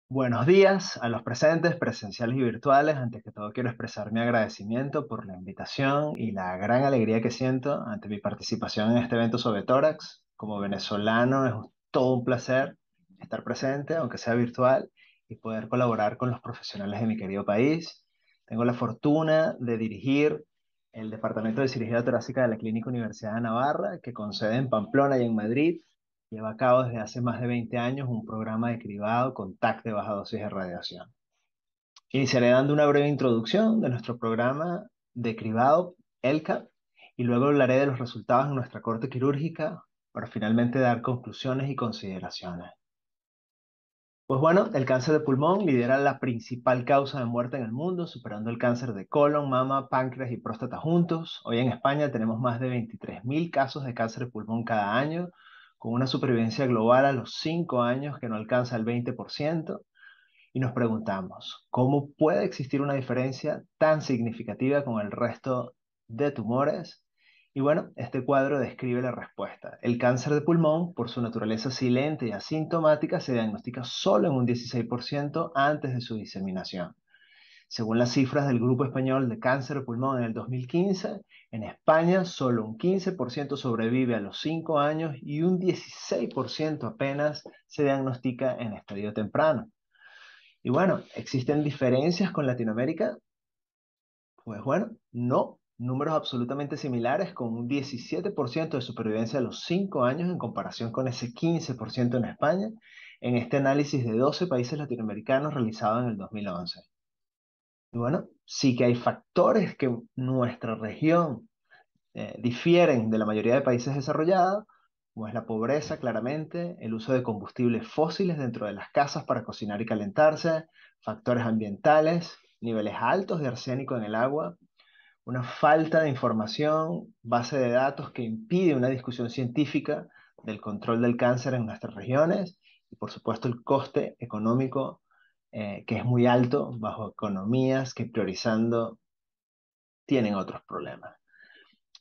Buenos días a los presentes, presenciales y virtuales. Antes que todo, quiero expresar mi agradecimiento por la invitación y la gran alegría que siento ante mi participación en este evento sobre tórax. Como venezolano, es todo un placer estar presente, aunque sea virtual, y poder colaborar con los profesionales de mi querido país. Tengo la fortuna de dirigir el Departamento de Cirugía Torácica de la Clínica Universidad de Navarra, que con sede en Pamplona y en Madrid lleva a cabo desde hace más de 20 años un programa de cribado con TAC de baja dosis de radiación. Iniciaré dando una breve introducción de nuestro programa de cribado, ELCAP, y luego hablaré de los resultados en nuestra corte quirúrgica para finalmente dar conclusiones y consideraciones. Pues bueno, el cáncer de pulmón lidera la principal causa de muerte en el mundo, superando el cáncer de colon, mama, páncreas y próstata juntos. Hoy en España tenemos más de 23.000 casos de cáncer de pulmón cada año, con una supervivencia global a los 5 años que no alcanza el 20%. Y nos preguntamos, ¿cómo puede existir una diferencia tan significativa con el resto de tumores? Y bueno, este cuadro describe la respuesta. El cáncer de pulmón, por su naturaleza silente y asintomática, se diagnostica solo en un 16% antes de su diseminación. Según las cifras del Grupo Español de Cáncer de Pulmón en el 2015, en España solo un 15% sobrevive a los 5 años y un 16% apenas se diagnostica en estadio temprano. Y bueno, ¿existen diferencias con Latinoamérica? Pues bueno, no. Números absolutamente similares con un 17% de supervivencia a los 5 años en comparación con ese 15% en España, en este análisis de 12 países latinoamericanos realizado en el 2011. Y bueno, sí que hay factores que nuestra región difieren de la mayoría de países desarrollados, como es la pobreza, claramente, el uso de combustibles fósiles dentro de las casas para cocinar y calentarse, factores ambientales, niveles altos de arsénico en el agua, una falta de información, base de datos que impide una discusión científica del control del cáncer en nuestras regiones y por supuesto el coste económico que es muy alto bajo economías que priorizando tienen otros problemas.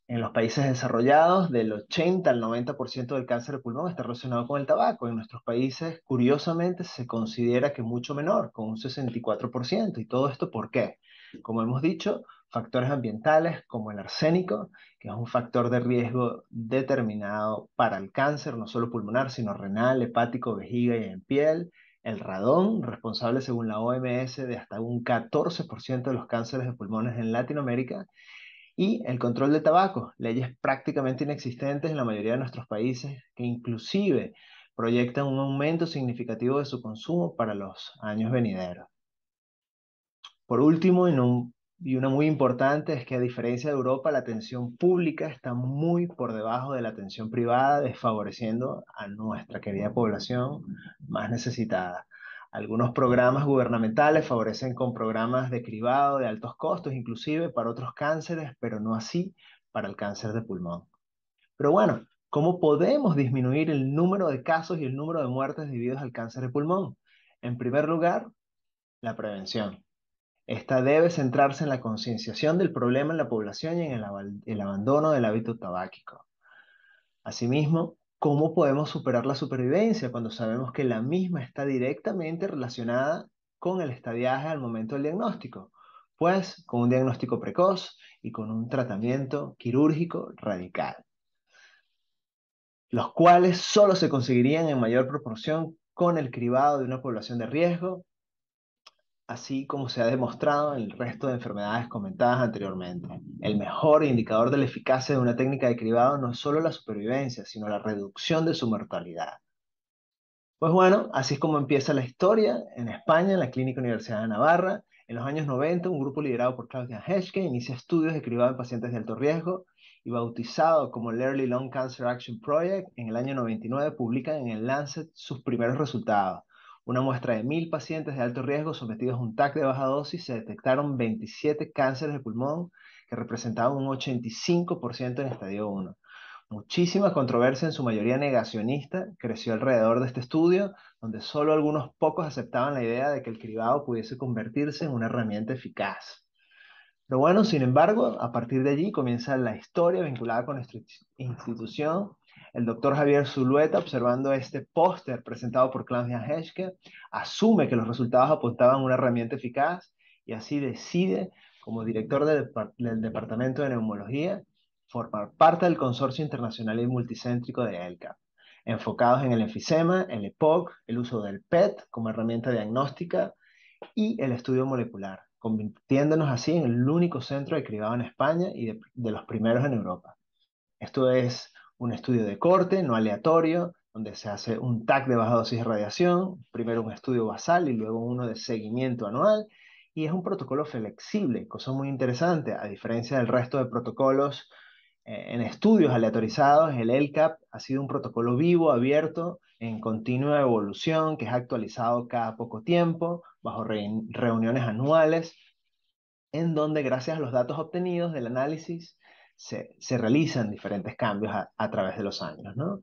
En los países desarrollados, del 80 al 90% del cáncer de pulmón está relacionado con el tabaco. En nuestros países, curiosamente, se considera que mucho menor, con un 64%. ¿Y todo esto por qué? Como hemos dicho, factores ambientales como el arsénico, que es un factor de riesgo determinado para el cáncer, no solo pulmonar, sino renal, hepático, vejiga y en piel. El radón, responsable según la OMS de hasta un 14% de los cánceres de pulmones en Latinoamérica, y el control del tabaco, leyes prácticamente inexistentes en la mayoría de nuestros países que inclusive proyectan un aumento significativo de su consumo para los años venideros. Por último, y una muy importante, es que a diferencia de Europa, la atención pública está muy por debajo de la atención privada, desfavoreciendo a nuestra querida población más necesitada. Algunos programas gubernamentales favorecen con programas de cribado de altos costos, inclusive para otros cánceres, pero no así para el cáncer de pulmón. Pero bueno, ¿cómo podemos disminuir el número de casos y el número de muertes debido al cáncer de pulmón? En primer lugar, la prevención. Esta debe centrarse en la concienciación del problema en la población y en el abandono del hábito tabáquico. Asimismo, ¿cómo podemos superar la supervivencia cuando sabemos que la misma está directamente relacionada con el estadiaje al momento del diagnóstico? Pues con un diagnóstico precoz y con un tratamiento quirúrgico radical, los cuales solo se conseguirían en mayor proporción con el cribado de una población de riesgo, así como se ha demostrado en el resto de enfermedades comentadas anteriormente. El mejor indicador de la eficacia de una técnica de cribado no es solo la supervivencia, sino la reducción de su mortalidad. Pues bueno, así es como empieza la historia en España, en la Clínica Universidad de Navarra. En los años 90, un grupo liderado por Claudia Heschke inicia estudios de cribado en pacientes de alto riesgo y bautizado como el Early Lung Cancer Action Project, en el año 99 publican en el Lancet sus primeros resultados. Una muestra de 1.000 pacientes de alto riesgo sometidos a un TAC de baja dosis, se detectaron 27 cánceres de pulmón que representaban un 85% en estadio 1. Muchísima controversia, en su mayoría negacionista, creció alrededor de este estudio, donde solo algunos pocos aceptaban la idea de que el cribado pudiese convertirse en una herramienta eficaz. Pero bueno, sin embargo, a partir de allí comienza la historia vinculada con nuestra institución. El doctor Javier Zulueta, observando este póster presentado por Claudia Heschke, asume que los resultados apuntaban a una herramienta eficaz y así decide, como director del Departamento de Neumología, formar parte del Consorcio Internacional y Multicéntrico de ELCAP, enfocados en el enfisema, el EPOC, el uso del PET como herramienta diagnóstica y el estudio molecular, convirtiéndonos así en el único centro de cribado en España y de los primeros en Europa. Esto es un estudio de corte, no aleatorio, donde se hace un TAC de baja dosis de radiación, primero un estudio basal y luego uno de seguimiento anual, y es un protocolo flexible, cosa muy interesante, a diferencia del resto de protocolos en estudios aleatorizados, el LCAP ha sido un protocolo vivo, abierto, en continua evolución, que es actualizado cada poco tiempo, bajo reuniones anuales, en donde gracias a los datos obtenidos del análisis se realizan diferentes cambios a través de los años, ¿no?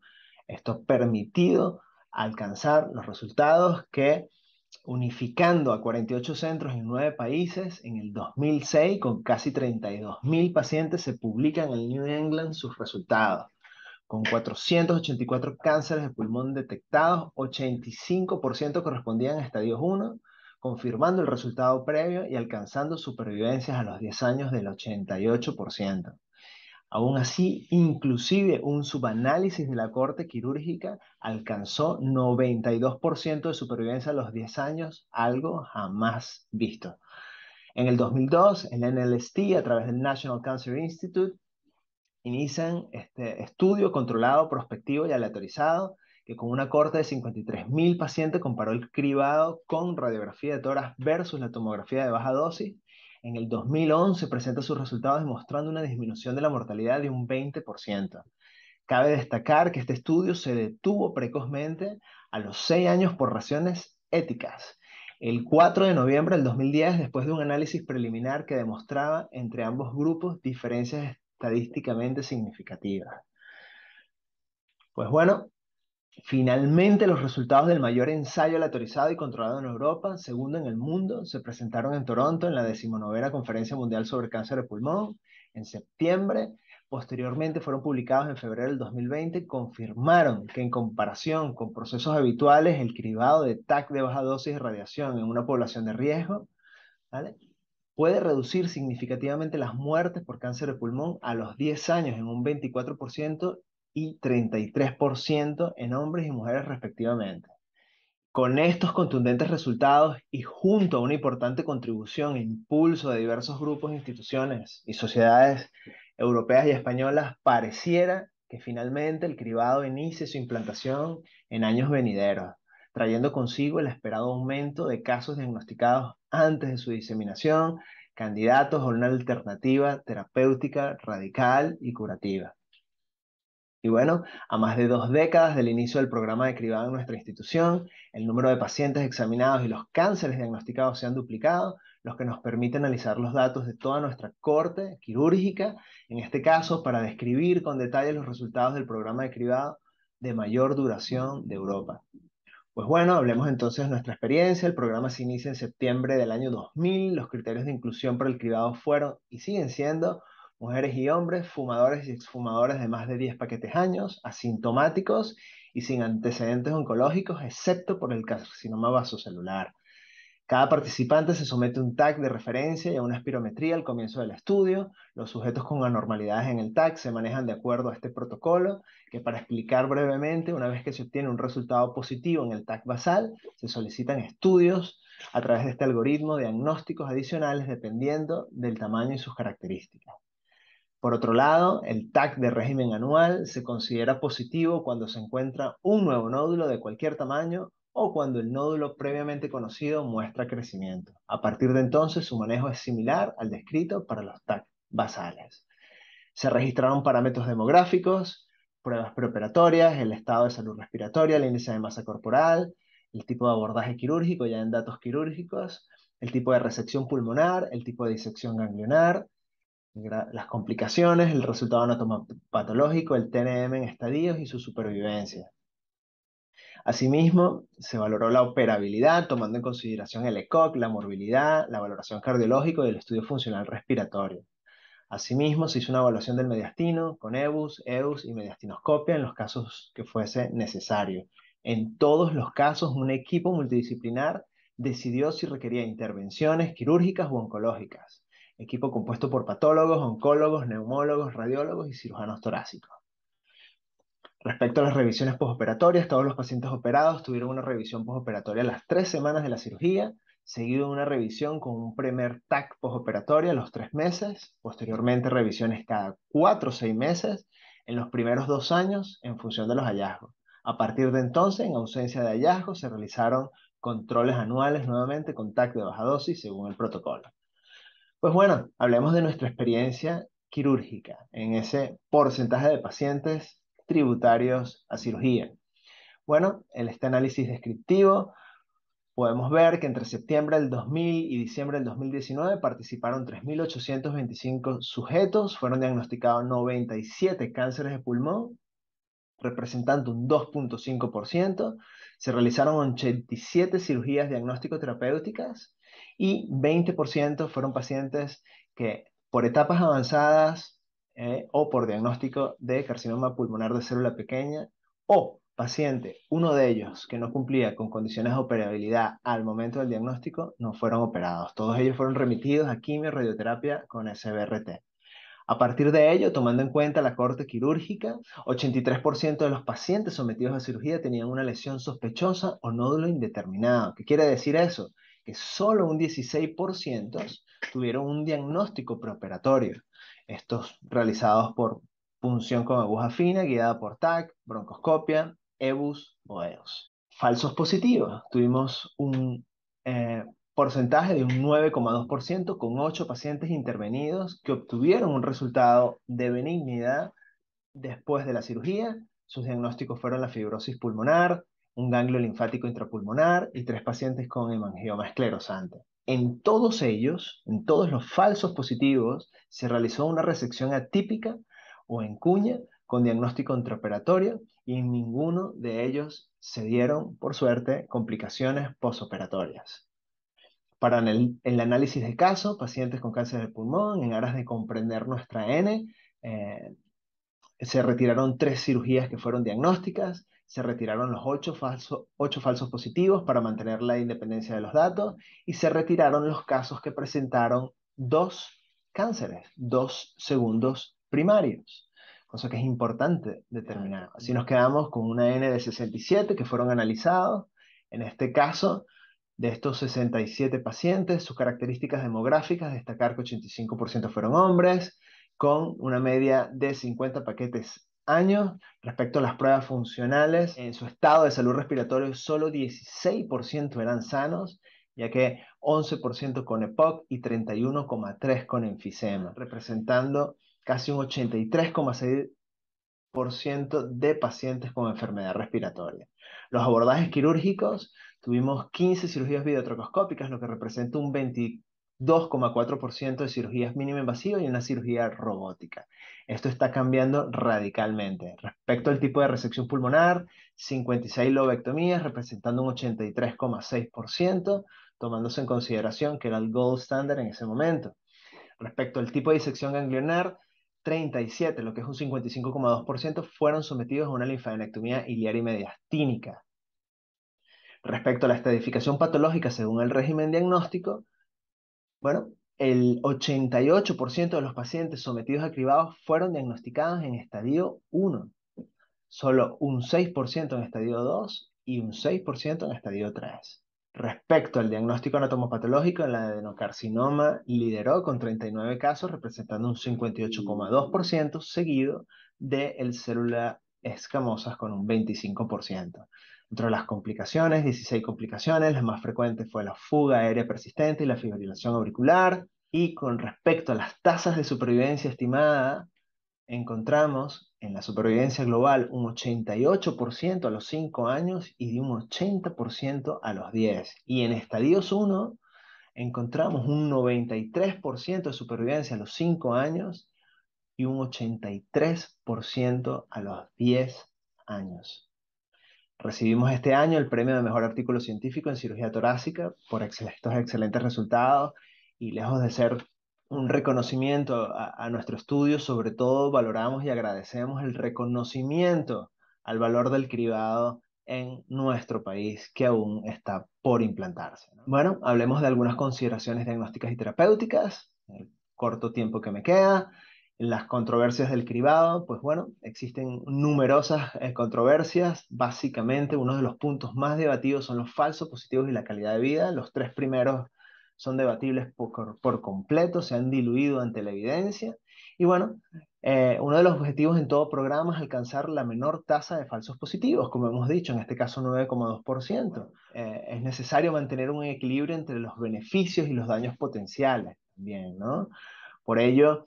Esto ha permitido alcanzar los resultados que, unificando a 48 centros en 9 países, en el 2006, con casi 32.000 pacientes, se publican en el New England sus resultados. Con 484 cánceres de pulmón detectados, 85% correspondían a estadios 1, confirmando el resultado previo y alcanzando supervivencias a los 10 años del 88%. Aún así, inclusive un subanálisis de la corte quirúrgica alcanzó 92% de supervivencia a los 10 años, algo jamás visto. En el 2002, el NLST, a través del National Cancer Institute, inician este estudio controlado, prospectivo y aleatorizado, que con una corte de 53.000 pacientes comparó el cribado con radiografía de tórax versus la tomografía de baja dosis. En el 2011 presenta sus resultados demostrando una disminución de la mortalidad de un 20%. Cabe destacar que este estudio se detuvo precozmente a los 6 años por razones éticas. El 4 de noviembre del 2010, después de un análisis preliminar que demostraba entre ambos grupos diferencias estadísticamente significativas. Pues bueno, finalmente los resultados del mayor ensayo aleatorizado y controlado en Europa, segundo en el mundo, se presentaron en Toronto en la 19ª Conferencia Mundial sobre Cáncer de Pulmón en septiembre. Posteriormente fueron publicados en febrero del 2020, confirmaron que en comparación con procesos habituales, el cribado de TAC de baja dosis de radiación en una población de riesgo, ¿vale?, puede reducir significativamente las muertes por cáncer de pulmón a los 10 años en un 24% y 33% en hombres y mujeres respectivamente. Con estos contundentes resultados y junto a una importante contribución e impulso de diversos grupos, instituciones y sociedades europeas y españolas, pareciera que finalmente el cribado inicie su implantación en años venideros, trayendo consigo el esperado aumento de casos diagnosticados antes de su diseminación, candidatos a una alternativa terapéutica radical y curativa. Y bueno, a más de 2 décadas del inicio del programa de cribado en nuestra institución, el número de pacientes examinados y los cánceres diagnosticados se han duplicado, lo que nos permite analizar los datos de toda nuestra corte quirúrgica, en este caso para describir con detalle los resultados del programa de cribado de mayor duración de Europa. Pues bueno, hablemos entonces de nuestra experiencia. El programa se inicia en septiembre del año 2000. Los criterios de inclusión para el cribado fueron y siguen siendo mujeres y hombres, fumadores y exfumadores de más de 10 paquetes años, asintomáticos y sin antecedentes oncológicos, excepto por el carcinoma vasocelular. Cada participante se somete a un TAC de referencia y a una espirometría al comienzo del estudio. Los sujetos con anormalidades en el TAC se manejan de acuerdo a este protocolo, que para explicar brevemente, una vez que se obtiene un resultado positivo en el TAC basal, se solicitan estudios a través de este algoritmo, diagnósticos adicionales dependiendo del tamaño y sus características. Por otro lado, el TAC de régimen anual se considera positivo cuando se encuentra un nuevo nódulo de cualquier tamaño o cuando el nódulo previamente conocido muestra crecimiento. A partir de entonces, su manejo es similar al descrito para los TAC basales. Se registraron parámetros demográficos, pruebas preoperatorias, el estado de salud respiratoria, el índice de masa corporal, el tipo de abordaje quirúrgico ya en datos quirúrgicos, el tipo de resección pulmonar, el tipo de disección ganglionar, las complicaciones, el resultado anatomopatológico, el TNM en estadios y su supervivencia. Asimismo, se valoró la operabilidad, tomando en consideración el ECOG, la morbilidad, la valoración cardiológica y el estudio funcional respiratorio. Asimismo, se hizo una evaluación del mediastino con EBUS, EUS y mediastinoscopia en los casos que fuese necesario. En todos los casos, un equipo multidisciplinar decidió si requería intervenciones quirúrgicas o oncológicas. Equipo compuesto por patólogos, oncólogos, neumólogos, radiólogos y cirujanos torácicos. Respecto a las revisiones posoperatorias, todos los pacientes operados tuvieron una revisión posoperatoria a las 3 semanas de la cirugía, seguido de una revisión con un primer TAC posoperatorio a los 3 meses, posteriormente revisiones cada 4 o 6 meses en los primeros 2 años en función de los hallazgos. A partir de entonces, en ausencia de hallazgos, se realizaron controles anuales nuevamente con TAC de baja dosis según el protocolo. Pues bueno, hablemos de nuestra experiencia quirúrgica en ese porcentaje de pacientes tributarios a cirugía. Bueno, en este análisis descriptivo podemos ver que entre septiembre del 2000 y diciembre del 2019 participaron 3.825 sujetos, fueron diagnosticados 97 cánceres de pulmón, representando un 2.5%, se realizaron 87 cirugías diagnóstico-terapéuticas y 20% fueron pacientes que por etapas avanzadas o por diagnóstico de carcinoma pulmonar de célula pequeña o paciente, uno de ellos que no cumplía con condiciones de operabilidad al momento del diagnóstico, no fueron operados. Todos ellos fueron remitidos a quimio radioterapia con SBRT. A partir de ello, tomando en cuenta la corte quirúrgica, 83% de los pacientes sometidos a cirugía tenían una lesión sospechosa o nódulo indeterminado. ¿Qué quiere decir eso? Que solo un 16% tuvieron un diagnóstico preoperatorio. Estos realizados por punción con aguja fina, guiada por TAC, broncoscopia, EBUS o EOS. Falsos positivos. Tuvimos un porcentaje de un 9,2% con 8 pacientes intervenidos que obtuvieron un resultado de benignidad después de la cirugía. Sus diagnósticos fueron la fibrosis pulmonar, un ganglio linfático intrapulmonar y 3 pacientes con hemangioma esclerosante. En todos ellos, en todos los falsos positivos, se realizó una resección atípica o en cuña con diagnóstico intraoperatorio y en ninguno de ellos se dieron, por suerte, complicaciones posoperatorias. Para el análisis de caso, pacientes con cáncer de pulmón, en aras de comprender nuestra N, eh, se retiraron 3 cirugías que fueron diagnósticas, se retiraron los 8 falsos positivos para mantener la independencia de los datos y se retiraron los casos que presentaron 2 cánceres, 2 segundos primarios, cosa que es importante determinar. Así nos quedamos con una N de 67 que fueron analizados. En este caso, de estos 67 pacientes, sus características demográficas, destacar que 85% fueron hombres, con una media de 50 paquetes años. Respecto a las pruebas funcionales, en su estado de salud respiratorio solo 16% eran sanos, ya que 11% con EPOC y 31,3% con enfisema, representando casi un 83,6% de pacientes con enfermedad respiratoria. Los abordajes quirúrgicos, tuvimos 15 cirugías videotrocoscópicas, lo que representa un 22,4% de cirugías mínimo invasivas y una cirugía robótica. Esto está cambiando radicalmente. Respecto al tipo de resección pulmonar, 56 lobectomías, representando un 83,6%, tomándose en consideración que era el gold standard en ese momento. Respecto al tipo de disección ganglionar, 37, lo que es un 55,2%, fueron sometidos a una linfadenectomía iliar y mediastínica. Respecto a la estratificación patológica según el régimen diagnóstico, bueno, el 88% de los pacientes sometidos a cribados fueron diagnosticados en estadio 1, solo un 6% en estadio 2 y un 6% en estadio 3. Respecto al diagnóstico anatomopatológico, el adenocarcinoma lideró con 39 casos, representando un 58,2%, seguido de el célula escamosas con un 25%. Dentro de las complicaciones, 16 complicaciones, las más frecuentes fue la fuga aérea persistente y la fibrilación auricular. Y con respecto a las tasas de supervivencia estimada, encontramos en la supervivencia global un 88% a los 5 años y de un 80% a los 10. Y en estadios 1 encontramos un 93% de supervivencia a los 5 años y un 83% a los 10 años. Recibimos este año el premio de mejor artículo científico en cirugía torácica por estos excelentes resultados y lejos de ser un reconocimiento a nuestro estudio, sobre todo valoramos y agradecemos el reconocimiento al valor del cribado en nuestro país que aún está por implantarse, ¿no? Bueno, hablemos de algunas consideraciones diagnósticas y terapéuticas, el corto tiempo que me queda. Las controversias del cribado, pues bueno, existen numerosas controversias. Básicamente, uno de los puntos más debatidos son los falsos positivos y la calidad de vida. Los tres primeros son debatibles por completo, se han diluido ante la evidencia. Y bueno, uno de los objetivos en todo programa es alcanzar la menor tasa de falsos positivos, como hemos dicho, en este caso 9,2%. Es necesario mantener un equilibrio entre los beneficios y los daños potenciales también, ¿no? Por ello,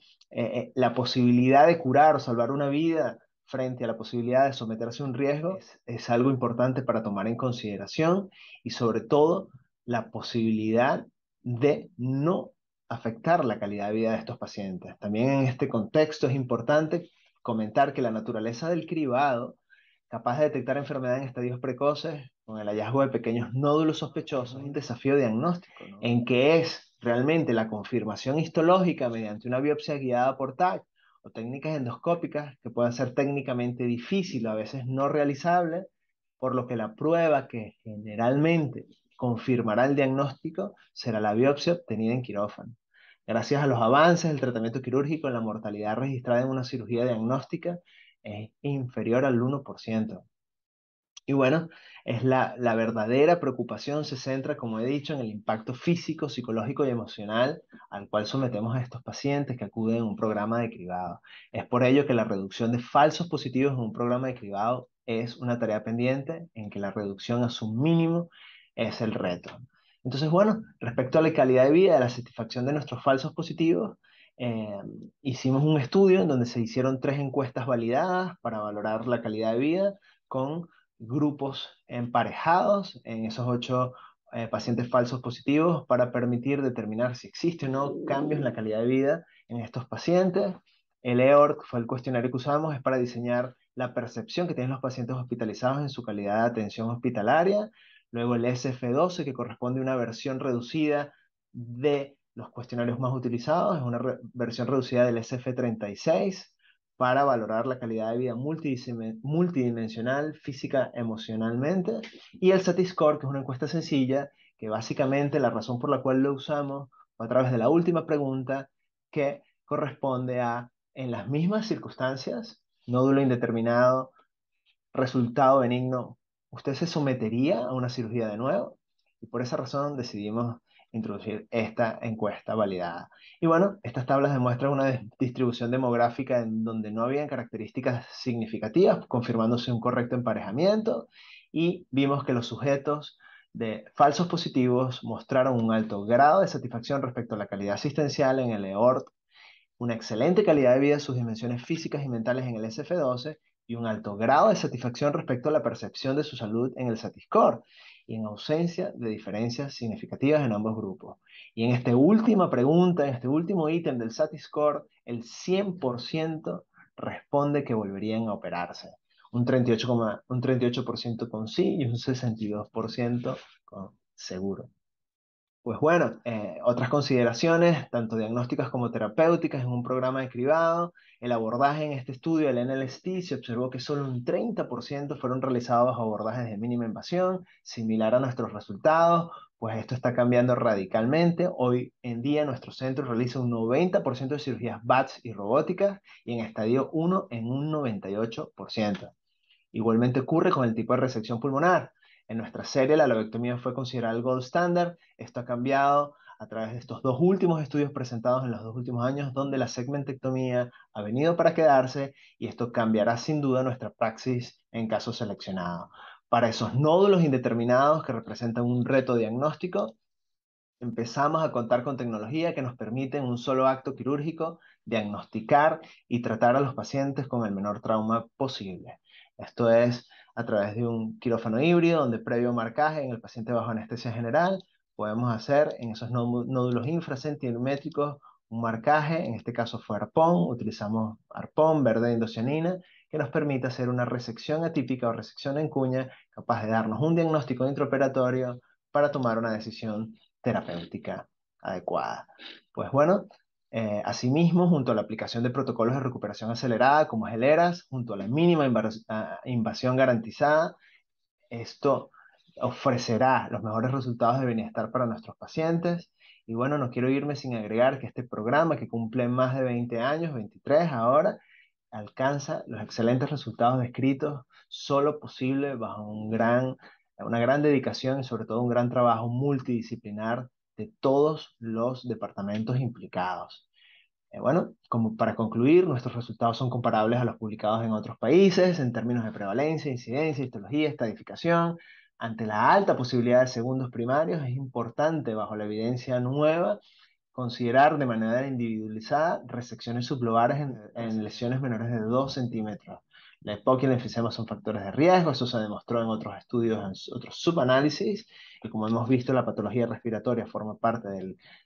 la posibilidad de curar o salvar una vida frente a la posibilidad de someterse a un riesgo es algo importante para tomar en consideración y sobre todo la posibilidad de no afectar la calidad de vida de estos pacientes. También en este contexto es importante comentar que la naturaleza del cribado, capaz de detectar enfermedad en estadios precoces, con el hallazgo de pequeños nódulos sospechosos, es un desafío diagnóstico, ¿no? En que es realmente la confirmación histológica mediante una biopsia guiada por TAC o técnicas endoscópicas que pueden ser técnicamente difíciles, a veces no realizables, por lo que la prueba que generalmente confirmará el diagnóstico será la biopsia obtenida en quirófano. Gracias a los avances del tratamiento quirúrgico, la mortalidad registrada en una cirugía diagnóstica es inferior al 1%. Y bueno, es la verdadera preocupación se centra, como he dicho, en el impacto físico, psicológico y emocional al cual sometemos a estos pacientes que acuden a un programa de cribado. Es por ello que la reducción de falsos positivos en un programa de cribado es una tarea pendiente en que la reducción a su mínimo es el reto. Entonces, bueno, respecto a la calidad de vida, de la satisfacción de nuestros falsos positivos, eh, hicimos un estudio en donde se hicieron 3 encuestas validadas para valorar la calidad de vida con grupos emparejados en esos 8 pacientes falsos positivos para permitir determinar si existe o no cambios en la calidad de vida en estos pacientes. El EORT fue el cuestionario que usamos, es para diseñar la percepción que tienen los pacientes hospitalizados en su calidad de atención hospitalaria. Luego el SF12, que corresponde a una versión reducida de los cuestionarios más utilizados, es una versión reducida del SF36 para valorar la calidad de vida multidimensional, física, emocionalmente, y el Satiscore, que es una encuesta sencilla, que básicamente la razón por la cual lo usamos fue a través de la última pregunta, que corresponde a, en las mismas circunstancias, nódulo indeterminado, resultado benigno, ¿usted se sometería a una cirugía de nuevo? Y por esa razón decidimos introducir esta encuesta validada. Y bueno, estas tablas demuestran una distribución demográfica en donde no habían características significativas, confirmándose un correcto emparejamiento, y vimos que los sujetos de falsos positivos mostraron un alto grado de satisfacción respecto a la calidad asistencial en el EORT, una excelente calidad de vida en sus dimensiones físicas y mentales en el SF12 y un alto grado de satisfacción respecto a la percepción de su salud en el Satiscore, y en ausencia de diferencias significativas en ambos grupos. Y en esta última pregunta, en este último ítem del Satiscore, el 100% responde que volverían a operarse. Un 38% con sí y un 62% con seguro. Pues bueno, otras consideraciones, tanto diagnósticas como terapéuticas en un programa de cribado. El abordaje en este estudio del NLST se observó que solo un 30% fueron realizados bajo abordajes de mínima invasión, similar a nuestros resultados, pues esto está cambiando radicalmente. Hoy en día nuestro centro realiza un 90% de cirugías BATS y robóticas y en estadio 1 en un 98%. Igualmente ocurre con el tipo de resección pulmonar. En nuestra serie, la lobectomía fue considerada el gold standard. Esto ha cambiado a través de estos 2 últimos estudios presentados en los 2 últimos años, donde la segmentectomía ha venido para quedarse y esto cambiará sin duda nuestra praxis en casos seleccionados. Para esos nódulos indeterminados que representan un reto diagnóstico, empezamos a contar con tecnología que nos permite en un solo acto quirúrgico diagnosticar y tratar a los pacientes con el menor trauma posible. Esto es a través de un quirófano híbrido, donde previo marcaje en el paciente bajo anestesia general, podemos hacer en esos nódulos infracentimétricos un marcaje, en este caso fue arpón, utilizamos arpón, verde de indocianina, que nos permita hacer una resección atípica o resección en cuña capaz de darnos un diagnóstico intraoperatorio para tomar una decisión terapéutica adecuada. Pues bueno, asimismo, junto a la aplicación de protocolos de recuperación acelerada como es el ERAS, junto a la mínima invasión garantizada, esto ofrecerá los mejores resultados de bienestar para nuestros pacientes. Y bueno, no quiero irme sin agregar que este programa, que cumple más de 20 años, 23 ahora, alcanza los excelentes resultados descritos solo posible bajo una gran dedicación y sobre todo un gran trabajo multidisciplinar de todos los departamentos implicados. Bueno, como para concluir, nuestros resultados son comparables a los publicados en otros países en términos de prevalencia, incidencia, histología, estadificación. Ante la alta posibilidad de segundos primarios, es importante, bajo la evidencia nueva, considerar de manera individualizada resecciones sublobares en lesiones menores de 2 centímetros. La EPOC y el enfisema son factores de riesgo, eso se demostró en otros estudios, en otros subanálisis, y como hemos visto, la patología respiratoria forma parte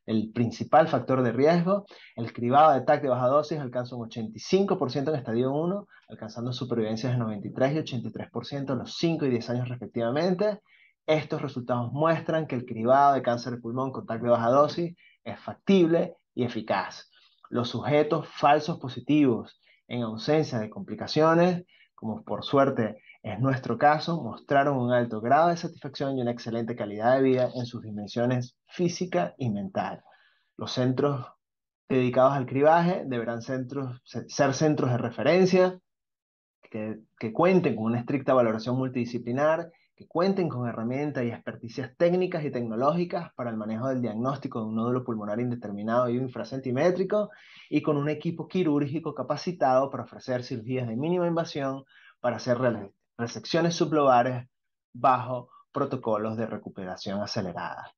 del principal factor de riesgo. El cribado de TAC de baja dosis alcanza un 85% en estadio 1, alcanzando supervivencias de 93 y 83% a los 5 y 10 años respectivamente. Estos resultados muestran que el cribado de cáncer de pulmón con TAC de baja dosis es factible y eficaz. Los sujetos falsos positivos en ausencia de complicaciones, como por suerte es nuestro caso, mostraron un alto grado de satisfacción y una excelente calidad de vida en sus dimensiones física y mental. Los centros dedicados al cribaje deberán ser centros de referencia que cuenten con una estricta valoración multidisciplinar, que cuenten con herramientas y experticias técnicas y tecnológicas para el manejo del diagnóstico de un nódulo pulmonar indeterminado y infracentimétrico, y con un equipo quirúrgico capacitado para ofrecer cirugías de mínima invasión para hacer resecciones sublobares bajo protocolos de recuperación acelerada.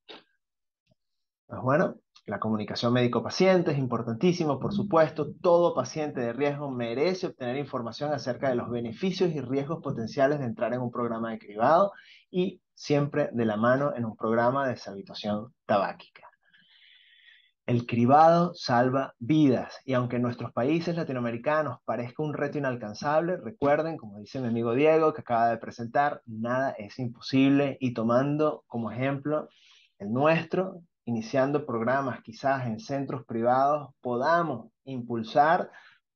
Pues bueno, la comunicación médico-paciente es importantísimo, por supuesto. Todo paciente de riesgo merece obtener información acerca de los beneficios y riesgos potenciales de entrar en un programa de cribado y siempre de la mano en un programa de deshabituación tabáquica. El cribado salva vidas y aunque en nuestros países latinoamericanos parezca un reto inalcanzable, recuerden, como dice mi amigo Diego que acaba de presentar, nada es imposible y tomando como ejemplo el nuestro, iniciando programas quizás en centros privados, podamos impulsar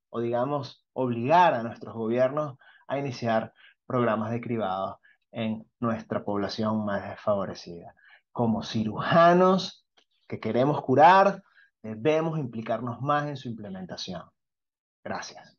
o digamos obligar a nuestros gobiernos a iniciar programas de cribado en nuestra población más desfavorecida. Como cirujanos que queremos curar, debemos implicarnos más en su implementación. Gracias.